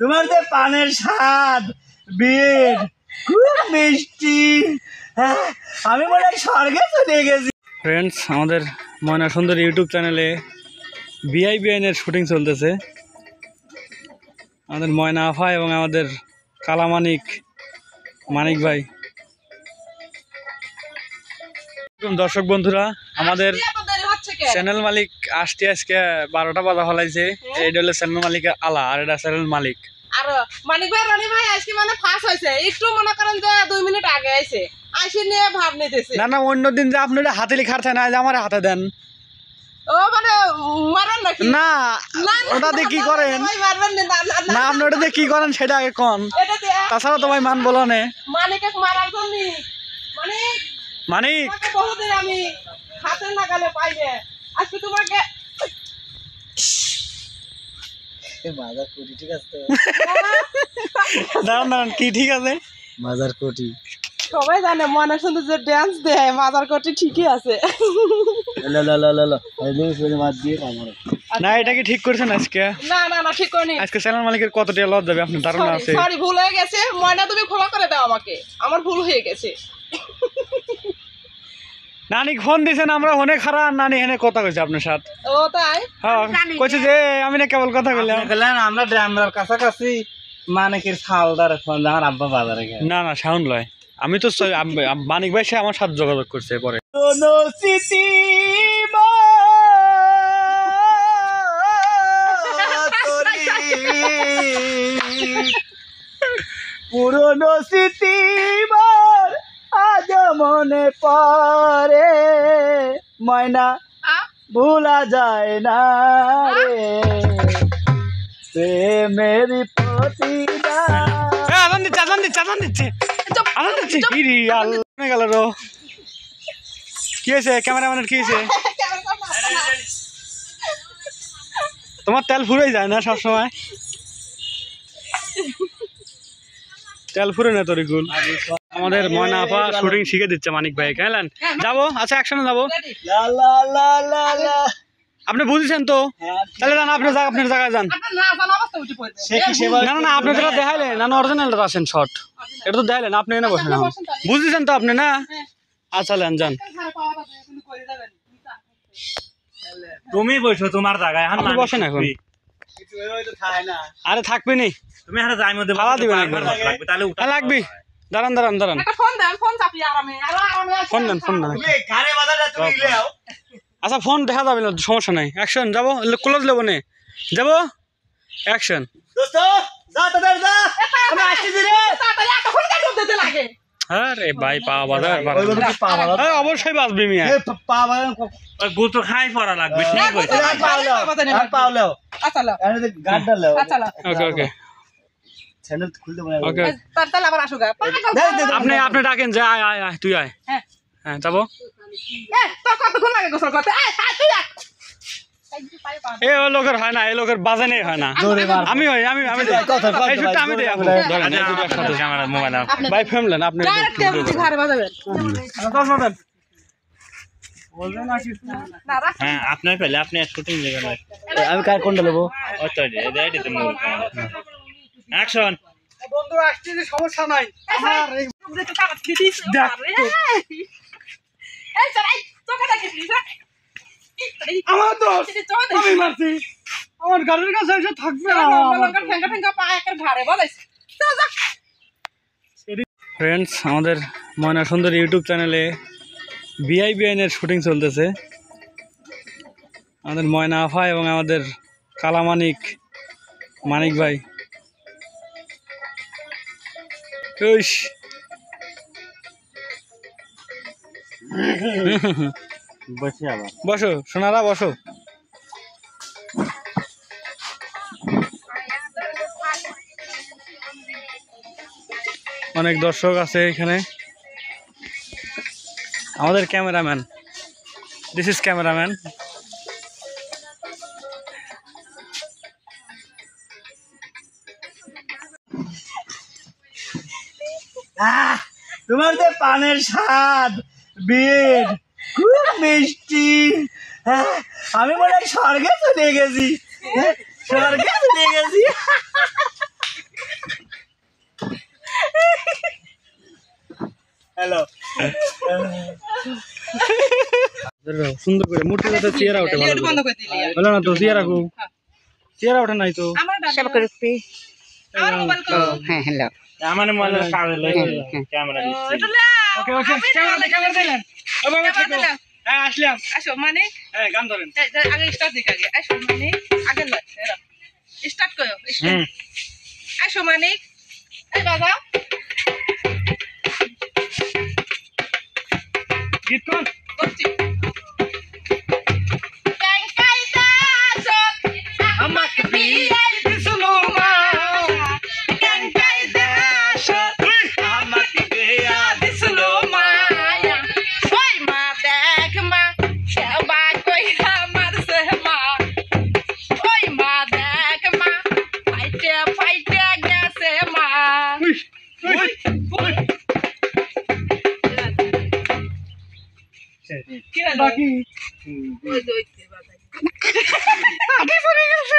তোমার যে পানের স্বাদ বিয়ের খুব মিষ্টি, আমি মনে হয় স্বর্গে চলে গেছি। ফ্রেন্ডস, আমাদের ময়না সুন্দর ইউটিউব চ্যানেলে বিআইবিআইনের শুটিং চলতেছে। আমাদের ময়না আফা এবং আমাদের কালামানিক মানিক ভাই। দর্শক বন্ধুরা, আমাদের চ্যানেল মালিক আসতে আজকে 12টা বাজা ফলাইছে। এইটা হলো চ্যানেল মালিকের আলা, আর এটা চ্যানেল মালিক। আর মানিক ভাই রনি ভাই আজকে মানে ফাঁস হয়েছে, একটু মনে করেন যে 2 মিনিট আগে আইছে, আইসে নিয়ে ভাব নিতেছে। না না, অন্যদিন যে আপনি হাতে লিখার থাকে না, আমার হাতে দেন। ও মানে মারেন নাকি? না, ওটা দিয়ে কি করেন? না, আপনি ওটা দিয়ে কি করেন সেটা আগে কোন। তাছাড়া তোমায় মান বলো নে মানিক মারার জন্য মানিক বহুদিন আমি হাতে নাগালে পাইনি, আজকে তোমাকে মাজার কোটি ঠিক আছে। দাঁড়ান দাঁড়ান, কি ঠিক আছে? মাজার কোটি সবাই জানে মনে সুন্দর যে ড্যান্স দেয়, মাজার কোটি ঠিকই আছে। না, এটা কি ঠিক করছেন আজকে? না না না, ঠিক করিনি। আজকে চ্যানেল মালিকের কত টাকা লস যাবে আপনার ধারণা আছে? সরি, ভুল হয়ে গেছে। ময়না তুমি ক্ষমা করে দাও আমাকে, আমার ভুল হয়ে গেছে। নানি ফোন দিয়েছেন, আমরা অনেক খারাপ। নানি এখানে কথা কইছে আপনার সাথে। ও তাই? হ্যাঁ, কইছে যে আমি না কেবল কথা বললাম। আমরা ড্রামার কাছাকাছি মানিকের ছালদার ফোন আমার আব্বা বাজারে গেছে। না না, সাউন্ড লয়। আমি তো মানিক ভাই সে আমার সাথে যোগাযোগ করছে পরে। পুরনো স্মৃতি আজ মনে পড়ে, ময়না ভুলা যায় না রে প্রেমের প্রতিদান। আনন্দ দিচ্ছে আনন্দ দিচ্ছে আনন্দ দিচ্ছে আনন্দ দিচ্ছে। গেল রো, কি হয়েছে? ক্যামেরাম্যানের কি হয়েছে? তোমার তেল ফুরাই যায় না সবসময়? তেল ফুরে না তরিকুল। আমাদের ময়না আপা শুটিং শিখে দিচ্ছে মানিক ভাই। কেন যাবো? আচ্ছা, একসঙ্গে যাবো। আপনি বুঝেছেন তো? তাহলে যান, আপনার জায়গায় যান। না না না, আপনি যেটা দেখাইলেন না, অরিজিনালটা আসেন শর্ট, এটা তো দেখাইলেন। আপনি এনে বসেন, বুঝেছেন তো আপনি? না, আচ্ছা যান। তুমি বসো তোমার জায়গায়, আপনি বসেন এখন। আরে থাকবে নি, তুমি এখানে যাই মধ্যে খাওয়া দিবেন একবার। লাগবে তাহলে উঠা লাগবে। দাঁড়ান দাঁড়ান দাঁড়ান, ফোন দেন, ফোন চাপি আরামে আরামে। ফোন দেন ফোন দেন। তুমি ঘরে বাজারটা তুমি লিয়াও। আচ্ছা, ফোন দেখা যাবে না, সমস্যা নাই। অ্যাকশন, যাবো, ক্লোজ লেবো নে, যাবো, অ্যাকশন। দোস্ত যা তাদের যা, আমি আসছি রে। তাড়াতাড়ি একটা ফোন কাট দিতে লাগে। আরে ভাই, পাওয়া বাজার ওইভাবে কি পা বাড়া? অবশ্যই বাঁচবি মিয়া। এ পা বাড়া ওই গুতো খাই পড়া লাগবে, ঠিক কইছে। আর পাওলাও আচ্ছা লাও, এখানে গাড়টা লাও। আচ্ছা লাও। ওকে ওকে চ্যানেল খুলতে বলে ওকে। তাহলে আবার আসো গা। আপনি ডাকেন যে আয় আয় আয়, তুই আয়। হ্যাঁ হ্যাঁ, যাবো। তোর কতক্ষণ লাগে গোসল করতে? তুই আয়। এ ও লোকের হয় না, এই লোকের বাজানে হয় না। আমি হই, আমি এই শুটটা আমি দেই। আপনি ধরেন, এই দুটো একসাথে। ক্যামেরা মোবাইল ভাই ফেমলেন আপনি। ডাইরেক্ট টেবিল ঘরে বাজাবেন। না রাখ। হ্যাঁ, আপনার পেলে আপনি শুটিং দেবেন। আমি কার কোনটা নেব? ওই তো এডিতে মোবাইল অ্যাকশন। বন্ধু আসছে, সমস্যা নাই। আমার এই দেখতে কাট দিছিস। এই চল, এই তোকে দেখছিস না? আমার দোষ, আমি মারছি। আমার গাড়ির কাছে এসে থাকবে না। ফ্রেন্ডস, আমাদের ময়না সুন্দর ইউটিউব চ্যানেলে বিআইবিআইনের শুটিং চলতেছে। আমাদের ময়না আফা এবং আমাদের কালামানিক মানিক ভাই। বসে আবার বসো সোনারা, বসো। অনেক দর্শক আছে এখানে। আমাদের ক্যামেরাম্যান, দিস ইজ ক্যামেরাম্যান। তোমার যে পানের স্বাদ বিয়ের খুব মিষ্টি, আমি মনে হয় স্বর্গে চলে গেছি, স্বর্গে চলে গেছি। সুন্দর করে মূর্তি যাতে চেয়ারা ওঠে ভালো বন্ধ করে। করে দিলি আর। বলো না তো চেয়ারা কো চেয়ারা ওঠে নাই তো আমার সব করে পে আমার মোবাইল কো হ্যাঁ হ্যালো আমার মোবাইল কাগজ ক্যামেরা দিচ্ছি এটা লা ওকে ওকে ক্যামেরা দিলেন ওকে ওকে ক্যামেরা দিলাম। হ্যাঁ আসলাম আসো মানে হ্যাঁ গান ধরেন আগে স্টার্ট দিক আগে আসো মানে আগে লয় স্টার্ট করো হুম আসো মানে এই বাবা গীত কোন করছি কাই দাসো আমাকে বিয়ে দিছলো মা কাই দাসো আমাকে বিয়ে দিছলো মা ওই মা দেখ মা সবাই কই আমার সে মা ওই মা দেখ মা ফাইটে ফাইটে গেছে মা কি হলো বাকি ওই দইতে বাবা কাঠে পড়ে গেছে